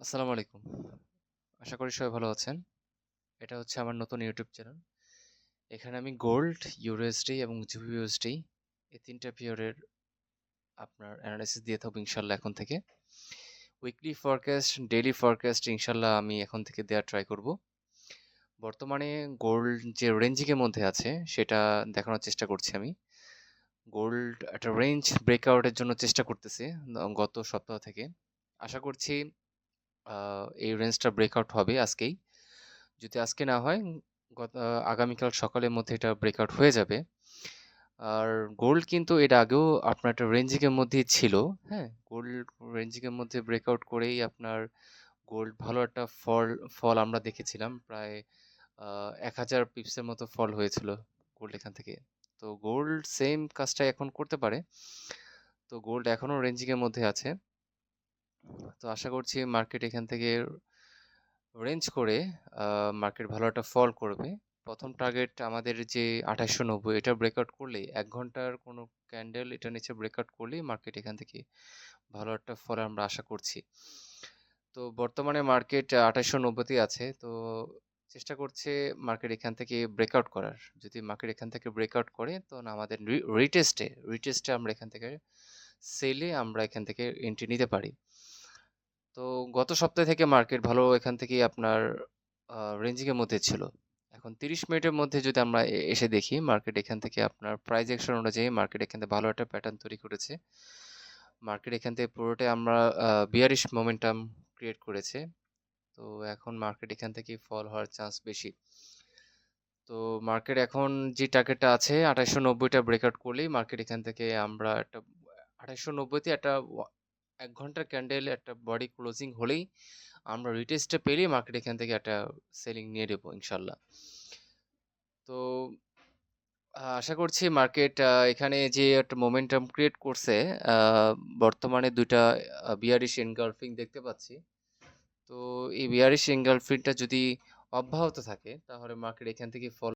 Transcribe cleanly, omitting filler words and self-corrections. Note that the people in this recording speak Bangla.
আসসালামু আলাইকুম। আশা করি সবাই ভালো আছেন। এটা হচ্ছে আমার নতুন ইউটিউব চ্যানেল। এখানে আমি গোল্ড, ইউএসডি এবং জিবিইউএসডি এই ৩ টা পেয়ারের আপনার অ্যানালাইসিস দিয়ে থাকবো ইনশাআল্লাহ এখন থেকে। উইকলি ফরকাস্ট, ডেইলি ফরকাস্ট ইনশাআল্লাহ আমি এখন থেকে দেওয়ার ট্রাই করব। বর্তমানে গোল্ড যে রেঞ্জিং এর মধ্যে আছে সেটা দেখানোর চেষ্টা করছি আমি। গোল্ড একটা রেঞ্জ ব্রেকআউটের জন্য চেষ্টা করতেছে গত সপ্তাহ থেকে। আশা করছি এই রেঞ্জটা ব্রেকআউট হবে আজকেই। যদি আজকে না হয় আগামীকাল সকালের মধ্যে এটা ব্রেকআউট হয়ে যাবে। আর গোল্ড কিন্তু এর আগেও আপনার একটা রেঞ্জিং এর মধ্যেই ছিল। হ্যাঁ, গোল্ড রেঞ্জিং এর মধ্যে ব্রেকআউট করেই আপনার গোল্ড ভালো একটা ফল আমরা দেখেছিলাম। প্রায় ১,০০০ পিপসের মতো ফল হয়েছিল গোল্ড এখান থেকে। তো গোল্ড সেম কাজটা এখন করতে পারে। তো গোল্ড এখনো রেঞ্জিং এর মধ্যে আছে। তো আশা করছি মার্কেট এখান থেকে রেঞ্জ করে মার্কেট ভালো একটা ফল করবে। প্রথম টার্গেট আমাদের যে ২৮৯০ এটা ব্রেকআউট করলেই ১ ঘন্টার কোনো ক্যান্ডেল এটা নিচে ব্রেকআউট করলেই মার্কেট এখান থেকে ভালো একটা ফল আমরা আশা করছি। তো বর্তমানে মার্কেট ২৮৯০ তেই আছে। তো চেষ্টা করছে মার্কেট এখান থেকে ব্রেকআউট করার। যদি মার্কেট এখান থেকে ব্রেকআউট করে তখন আমাদের রিটেস্টে আমরা এখান থেকে সেলে আমরা এখান থেকে এন্ট্রি নিতে পারি। তো গত সপ্তাহ থেকে মার্কেট ভালো এখান থেকেই আপনার রেঞ্জিং এর মধ্যে ছিল। এখন ৩০ মিনিটের মধ্যে যদি আমরা এসে দেখি মার্কেট এখান থেকে আপনার প্রাইস অ্যাকশন অনুযায়ী মার্কেট এখান থেকে ভালো একটা প্যাটার্ন তৈরি করেছে। মার্কেট এখান থেকে পুরোটাই আমরা বিয়ারিশ মোমেন্টাম ক্রিয়েট করেছে। তো এখন মার্কেট এখান থেকে ফল হওয়ার চান্স বেশি। তো মার্কেট এখন যে টার্গেটটা আছে ২৮৯০ টা ব্রেকআউট করলেই মার্কেট এখান থেকে আমরা একটা ২৮৯০ তে একটা ১ ঘন্টার ক্যান্ডেল একটা বডি ক্লোজিং হলেই আমরা রিটেস্টটা পেলেই মার্কেট এখান থেকে একটা সেলিং নিয়ে নেবো ইনশাল্লাহ। তো আশা করছি মার্কেট এখানে যে একটা মোমেন্টাম ক্রিয়েট করছে আহ, বর্তমানে দুইটা বিয়ারিশ এনগালফিং দেখতে পাচ্ছি। তো এই বিয়ারিশ এনগালফিংটা যদি অব্যাহত থাকে তাহলে মার্কেট এখান থেকে ফল